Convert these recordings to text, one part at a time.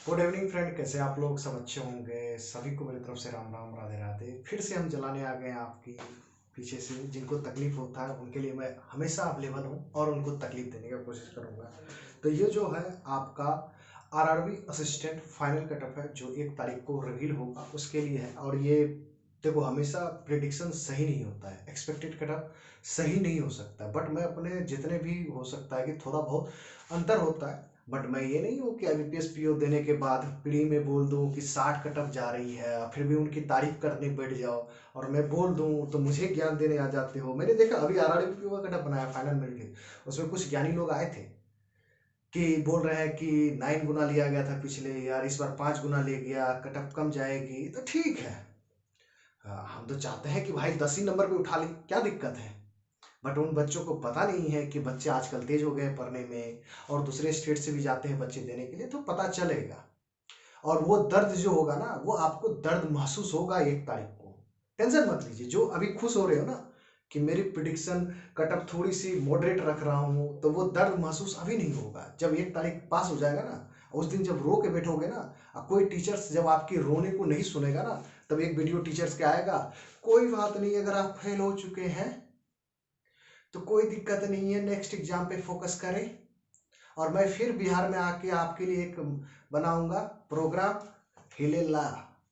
Good evening friend, कैसे आप लोग? सब अच्छे होंगे। सभी को मेरी तरफ से राम राम, राधे राधे। फिर से हम जलाने आ गए हैं आपकी पीछे से। जिनको तकलीफ होता है उनके लिए मैं हमेशा अवेलेबल हूँ और उनको तकलीफ देने की कोशिश करूँगा। तो ये जो है आपका आरआरबी असिस्टेंट फाइनल कटअप है, जो 1 तारीख को रिवील होगा, उसके लिए है। और ये देखो, हमेशा प्रिडिक्शन सही नहीं होता है, एक्सपेक्टेड कटअप सही नहीं हो सकता, बट मैं अपने जितने भी हो सकता है कि थोड़ा बहुत अंतर होता है। बट मैं ये नहीं हूँ कि आईबीपीएस पीओ देने के बाद प्री में बोल दूँ कि 60 कटअप जा रही है, फिर भी उनकी तारीफ करने बैठ जाओ और मैं बोल दूँ तो मुझे ज्ञान देने आ जाते हो। मैंने देखा अभी आरआरबी पीओ का कटअप बनाया फाइनल मेरिट, उसमें कुछ ज्ञानी लोग आए थे कि बोल रहे हैं कि 9 गुना लिया गया था पिछले यार, इस बार 5 गुना ले गया, कटअप कम जाएगी। तो ठीक है, हम तो चाहते हैं कि भाई 10 ही नंबर पे उठा ले, क्या दिक्कत है। बट उन बच्चों को पता नहीं है कि बच्चे आजकल तेज हो गए हैं पढ़ने में, और दूसरे स्टेट से भी जाते हैं बच्चे देने के लिए, तो पता चलेगा। और वो दर्द जो होगा ना, वो आपको दर्द महसूस होगा 1 तारीख को। टेंशन मत लीजिए। जो अभी खुश हो रहे हो ना कि मेरी प्रिडिक्शन कटअप थोड़ी सी मॉडरेट रख रहा हूँ, तो वो दर्द महसूस अभी नहीं होगा। जब 1 तारीख पास हो जाएगा ना, उस दिन जब रो के बैठोगे ना, और कोई टीचर्स जब आपकी रोने को नहीं सुनेगा ना, तब एक वीडियो टीचर्स के आएगा, कोई बात नहीं, अगर आप फेल हो चुके हैं तो कोई दिक्कत नहीं है, नेक्स्ट एग्जाम पे फोकस करें। और मैं फिर बिहार में आके आपके लिए एक बनाऊंगा प्रोग्राम, हिलेला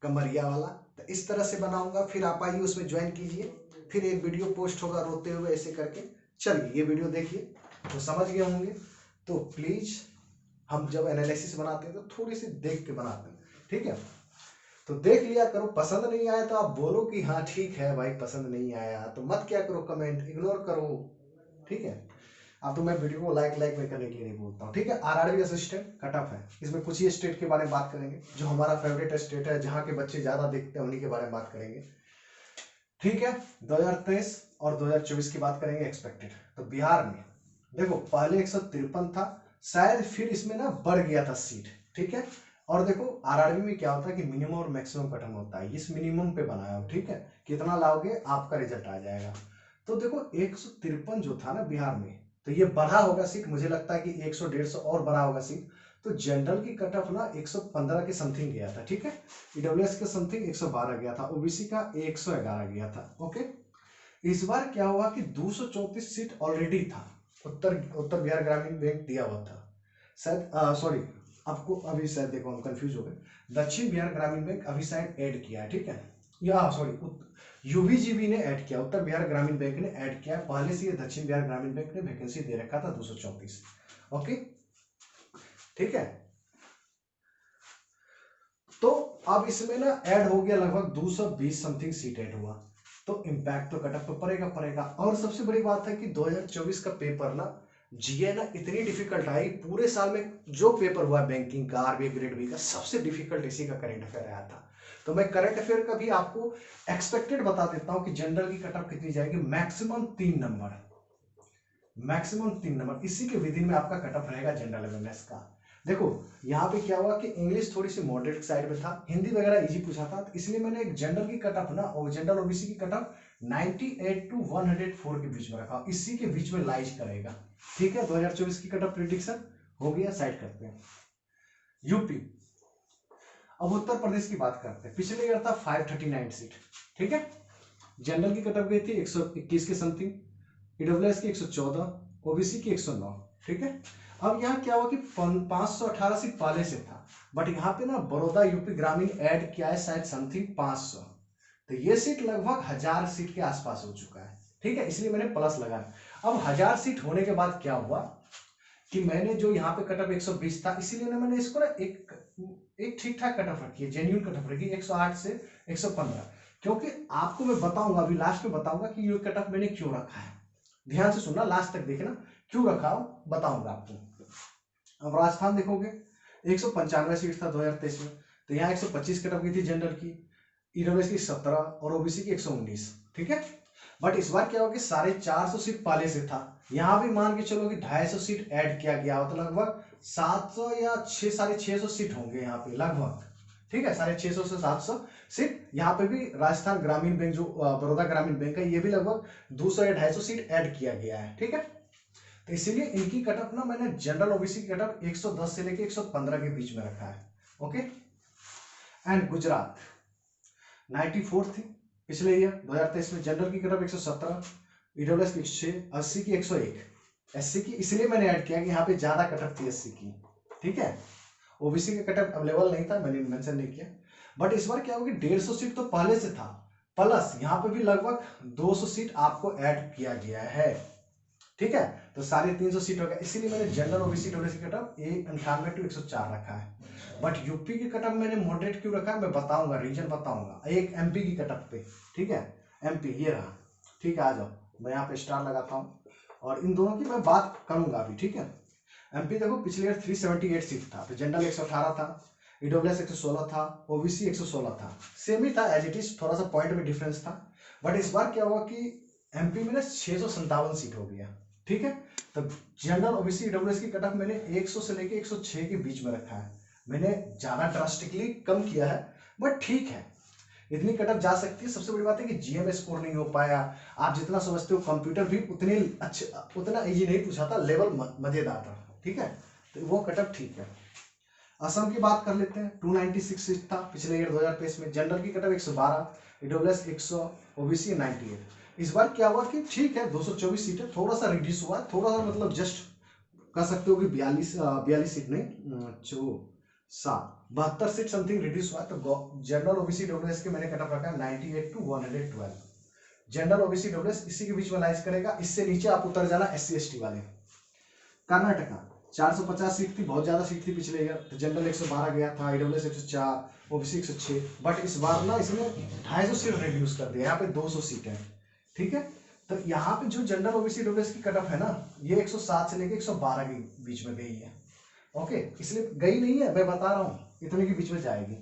कमरिया वाला। तो इस तरह से बनाऊंगा, फिर आप आइए उसमें ज्वाइन कीजिए। फिर एक वीडियो पोस्ट होगा रोते हुए ऐसे करके। चलिए ये वीडियो देखिए तो समझ गए होंगे। तो प्लीज, हम जब एनालिसिस बनाते हैं तो थोड़ी सी देख के बनाते हैं, ठीक है? तो देख लिया करो। पसंद नहीं आया तो आप बोलो कि हाँ ठीक है भाई, पसंद नहीं आया, तो मत क्या करो, कमेंट इग्नोर करो, ठीक है? अब तो मैं वीडियो को लाइक लाइक में करने के लिए नहीं बोलता हूँ, ठीक है? आरआरबी असिस्टेंट कटअप है, इसमें कुछ ही स्टेट के बारे में बात करेंगे, जो हमारा फेवरेट स्टेट है, जहाँ के बच्चे ज्यादा देखते हैं, उन्हीं के बारे में बात करेंगे, ठीक है? 2023 और 2024 की बात करेंगे एक्सपेक्टेड। तो बिहार में देखो, पहले 153 था, शायद फिर इसमें ना बढ़ गया था सीट, ठीक है? और देखो आरआरबी में क्या होता है कि मिनिमम और मैक्सिमम कटअप होता है, इस मिनिमम पे बनाया हो, ठीक है? कितना लाओगे आपका रिजल्ट आ जाएगा। तो देखो 153 जो था ना बिहार में, तो ये बढ़ा होगा सीट, मुझे लगता है कि 100 150 और बढ़ा होगा सीट। तो जनरल की कट ऑफ ना 115 के समथिंग गया था, ठीक है? ईडब्ल्यूएस का समथिंग 112 गया था, ओबीसी का 111 गया था, ओके? इस बार क्या हुआ कि 234 सीट ऑलरेडी था, उत्तर उत्तर बिहार ग्रामीण बैंक दिया हुआ था शायद, सॉरी, आपको अभी शायद देखो हम कंफ्यूज हो गए, दक्षिण बिहार ग्रामीण बैंक अभी शायद ऐड किया है, ठीक है? या सॉरी, यूबीजीबी ने ऐड किया, उत्तर बिहार ग्रामीण बैंक ने ऐड किया। पहले से ये दक्षिण बिहार ग्रामीण बैंक ने वैकेंसी दे रखा था 234, ओके, ठीक है? तो अब इसमें ना ऐड हो गया लगभग 220 समथिंग सीट ऐड हुआ, तो इम्पैक्ट तो कटअप पे पड़ेगा पड़ेगा। और सबसे बड़ी बात है कि 2024 का पेपर ना, जीए ना इतनी डिफिकल्ट आई, पूरे साल में जो पेपर हुआ बैंकिंग का, आरबीआई ग्रेड बी का, सबसे डिफिकल्ट इसी का करंट अफेयर आया था। तो मैं करंट अफेयर का भी आपको एक्सपेक्टेड बता देता हूं कि जनरल की कटअप कितनी जाएगी। मैक्सिमम 3 नंबर, मैक्सिमम 3 नंबर, इसी के विदिन में आपका कटअप रहेगा जनरल अवेयरनेस का। देखो यहाँ पे क्या हुआ कि इंग्लिश थोड़ी सी मॉडरेट साइड में था, हिंदी वगैरह इजी पूछा था, तो इसलिए मैंने एक जनरल की कटअप ना, और जनरल ओबीसी की कटअप 98 टू 104 के बीच में रखा, इसी के बीच में लाइज करेगा, ठीक है? 2024 की कटअप प्रिडिक्शन हो गया, साइड करते हैं। यूपी, अब उत्तर प्रदेश की बात करते हैं। पिछले ईयर था 539 सीट, ठीक है? जनरल की कटअप गई थी 121 के समथिंग, ईडब्ल्यूएस की 114, ओबीसी की 109, ठीक है? अब यहाँ क्या हुआ कि 518 सीट पहले से था, बट यहाँ पे ना बड़ौदा यूपी ग्रामीण ऐड किया है शायद समथिंग 500, तो ये सीट लगभग 1000 सीट के आसपास हो चुका है, ठीक है? इसलिए मैंने प्लस लगाया। अब 1000 सीट होने के बाद क्या हुआ कि मैंने जो यहाँ पे कटअप 120 था, इसीलिए ना मैंने इसको ना एक एक ठीक ठाक कटअप रखी है, जेन्युइन कटअप रखी है, 108 से 115, क्योंकि आपको मैं बताऊंगा, अभी लास्ट में बताऊंगा कि ये कटअप मैंने क्यों रखा है। ध्यान से सुनना, लास्ट तक देखना, क्यों रखा हूं बताऊंगा आपको। अब राजस्थान देखोगे, 195 सीट था 2023 में, तो यहाँ 125 कटअप गई थी जनरल की, ईडब्ल्यूएस की 17 और ओबीसी की 119, ठीक है? बट इस बार क्या होगा कि 450 सीट पहले से था, यहां भी मान के चलो कि 250 सीट ऐड किया गया हो, तो लगभग 700 या 650 सीट होंगे यहाँ पे लगभग, ठीक है? 650 से 700 सीट। यहाँ पे भी राजस्थान ग्रामीण बैंक जो बड़ौदा ग्रामीण बैंक है, ये भी लगभग 200 या 250 सीट ऐड किया गया है, ठीक है? तो इसीलिए इनकी कटअप ना मैंने जनरल ओबीसी की कटअप 110 से लेके 115 के बीच में रखा है, ओके। एंड गुजरात 94 थी पिछले ईयर 2023 में। जनरल की कटअप 117, ईडब्ल्यूएस की 6, 80 की 101। एससी की इसलिए मैंने ऐड किया कि यहाँ पे ज्यादा कटअप थी एससी की, ठीक है। ओबीसी का कटअप अवेलेबल नहीं था, मैंने मेंशन नहीं किया। बट इस बार क्या होगी, 150 सीट तो पहले से था, प्लस यहाँ पे भी लगभग 200 सीट आपको ऐड किया गया है, ठीक है। तो 350 सीट हो गया, इसीलिए मैंने general OBC WC cutoff 98 to 104 रखा है। बट यूपी की कटअप मैंने मॉडरेट क्यों रखा है, मैं बताऊंगा, रीजन बताऊंगा। एक एमपी की कटअप पे, ठीक है, एमपी ये रहा, ठीक है। आ जाओ, मैं यहाँ पे स्टार लगाता हूँ और इन दोनों की मैं बात करूंगा अभी, ठीक है। एमपी देखो पिछले ईयर 378 सीट था, तो जनरल 118 था, ईडब्ल्यूएस 116 था, ओबीसी 116 था, सेम ही था एज इट इज, थोड़ा सा पॉइंट में डिफरेंस था। बट इस बार क्या हुआ कि एमपी में ना 657 सीट हो गया, ठीक है। तो जनरल ओबीसी ईडब्ल्यूएस की कटअप मैंने 100 से लेके 106 के बीच में रखा है, मैंने ज्यादा ड्रास्टिकली कम किया है, बट ठीक है, इतनी कटअप जा सकती है। सबसे बड़ी बात है कि जीएम स्कोर नहीं हो पाया, आप जितना समझते हो कंप्यूटर भी उतने अच्छे, उतना इजी नहीं पूछा था, लेवल मजेदार था, ठीक है। तो वो कटअप ठीक है। असम की बात कर लेते हैं, 296 सीट था पिछले ईयर 2023 में। जनरल की कटअप 112, ईडब्ल्यूएस 100, ओबीसी 98। इस बार क्या हुआ कि ठीक है 224 सीट है, थोड़ा सा रिड्यूस हुआ, थोड़ा सा मतलब जस्ट कह सकते हो कि 42 सीट नहीं, 72 सीट समथिंग रिड्यूस हुआ। तो जनरल ओबीसी डब्ल्यूएस के मैंने कटअप रखा है 98 टू 112। जनरल ओबीसी डब्ल्यूएस इसी के बीच में लाइज करेगा, इससे नीचे आप उतर जाना एससी एसटी वाले। कर्नाटका 450 सीट थी, बहुत ज्यादा सीट थी पिछले ईयर, तो जनरल 112 गया था, ईडब्ल्यूएस 104, ओबीसी 106। बट इस बार ना इसने 250 सीट रिड्यूस कर दिया, यहाँ पे 200 सीट है, ठीक है। तो यहाँ पे जो जनरल ओबीसी डब्ल्यूएस की कटअप है ना, ये 107 से लेके 112 के बीच में गई है, ओके। इसलिए गई नहीं है, मैं बता रहा हूँ इतने के बीच में जाएगी,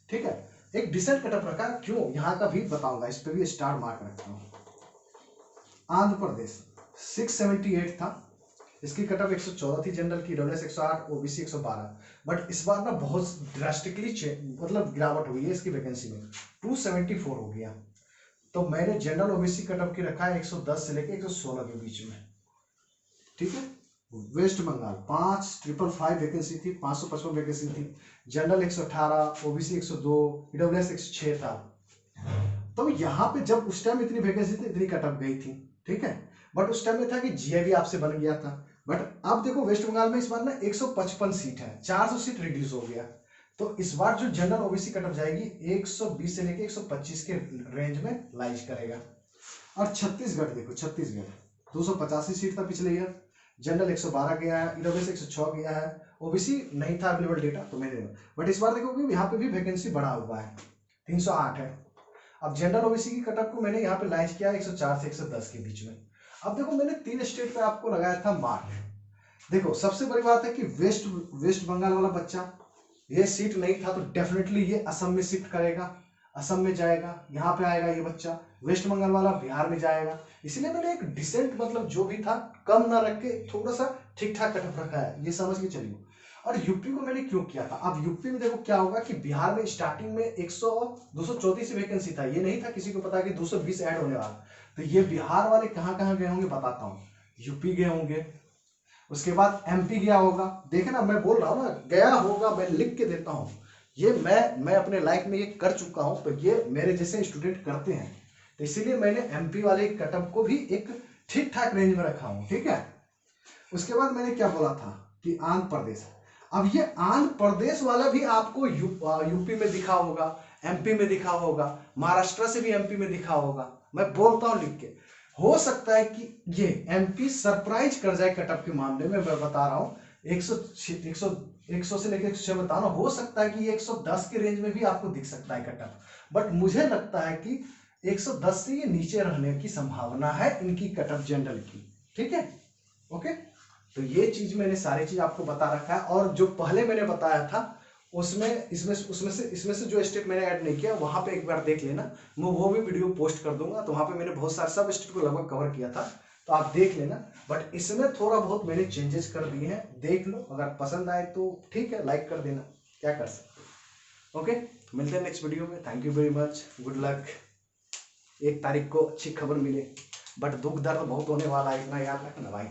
ठीक है। एक डिसेंट कटअप रखा, क्यों यहाँ का भी बताऊंगा, इस पे भी स्टार मार्क रखता हूँ। आंध्र प्रदेश 678 था, इसकी कटअप 114 थी, जनरल की, डब्ल्यूएस 108, ओबीसी 112। बट इस बार ना बहुत ड्रास्टिकली मतलब गिरावट हुई है इसकी वैकेंसी में, 274 हो गया। तो मैंने जनरल ओबीसी कटअप की रखा है 110 से लेके 116 के बीच में, ठीक है। वेस्ट बंगाल 5,555 वैकेंसी थी, 555 वैकेंसी थी, जनरल 118, ओबीसी 102, ईडब्ल्यूएस 106 था। तो यहाँ पे जब उस टाइम इतनी वैकेंसी थी, इतनी कटअप गई थी, ठीक है। बट उस टाइम में था कि जीआईबी आपसे बन गया था। बट अब देखो वेस्ट बंगाल में इस बार ना 155 सीट है, 400 सीट रिड्यूस हो गया। तो इस बार जो जनरल ओबीसी कटअप जाएगी 120 से लेके 125 के रेंज में लाइज करेगा। और छत्तीसगढ़ देखो, छत्तीसगढ़ 285 सीट था पिछले ईयर, जनरल 112 गया है, ईडब्ल्यूएस 106 गया है, ओबीसी नहीं था अवेलेबल डेटा तो मैंने। बट इस बार देखो कि यहाँ पे भी वैकेंसी बढ़ा हुआ है, 308 है। अब जनरल ओबीसी की कटअप को मैंने यहाँ पे लाइज किया 104 से 110 के बीच में। अब देखो मैंने 3 स्टेट पे आपको लगाया था मार्क। देखो सबसे बड़ी बात है कि वेस्ट बंगाल वाला बच्चा, ये सीट नहीं था तो डेफिनेटली ये असम में शिफ्ट करेगा, असम में जाएगा, यहाँ पे आएगा ये बच्चा। वेस्ट बंगाल वाला बिहार में जाएगा, इसलिए मैंने एक डिसेंट मतलब जो भी था कम ना रख के थोड़ा सा ठीक ठाक कटअप रखा है, ये समझ के चलिए। और यूपी को मैंने क्यों किया था, अब यूपी में देखो क्या होगा कि बिहार में स्टार्टिंग में 234 वैकेंसी था, ये नहीं था किसी को पता कि 220 ऐड होने वाला। तो ये बिहार वाले कहाँ कहाँ गए होंगे बताता हूँ, यूपी गए होंगे, उसके बाद एमपी गया होगा, देखना मैं बोल रहा हूँ ना, गया होगा, मैं लिख के देता हूँ। ये मैं अपने लाइफ में ये कर चुका हूँ, तो ये मेरे जैसे स्टूडेंट करते हैं, तो इसीलिए मैंने एमपी वाले कटअप को भी एक ठीक ठाक रेंज में रखा हूँ, ठीक है। उसके बाद मैंने क्या बोला था कि आंध्र प्रदेश, अब ये आंध्र प्रदेश वाला भी आपको यूपी में दिखा होगा, एमपी में दिखा होगा, महाराष्ट्र से भी एमपी में दिखा होगा, मैं बोलता हूँ लिख के। हो सकता है कि ये एमपी सरप्राइज कर जाए कटअप के मामले में, मैं बता रहा हूँ 100 से लेकर 106 बता रहा हूँ, हो सकता है कि ये 110 के रेंज में भी आपको दिख सकता है कटअप। बट मुझे लगता है कि 110 से ये नीचे रहने की संभावना है इनकी कटअप जनरल की, ठीक है, ओके। तो ये चीज मैंने सारी चीज आपको बता रखा है। और जो पहले मैंने बताया था उसमें इसमें से जो स्टेट मैंने ऐड नहीं किया, वहां पे एक बार देख लेना, मैं वो भी वीडियो पोस्ट कर दूंगा, तो वहां पे मैंने बहुत सारे सब स्टेट को लगभग कवर किया था, तो आप देख लेना। बट इसमें थोड़ा बहुत मैंने चेंजेस कर दिए हैं, देख लो, अगर पसंद आए तो ठीक है, लाइक कर देना, क्या कर सकते। ओके, मिलते हैं नेक्स्ट वीडियो में, thank you very much, good luck. 1 तारीख को अच्छी खबर मिले, बट दुख दर्द बहुत होने वाला है, इतना याद रखना भाई।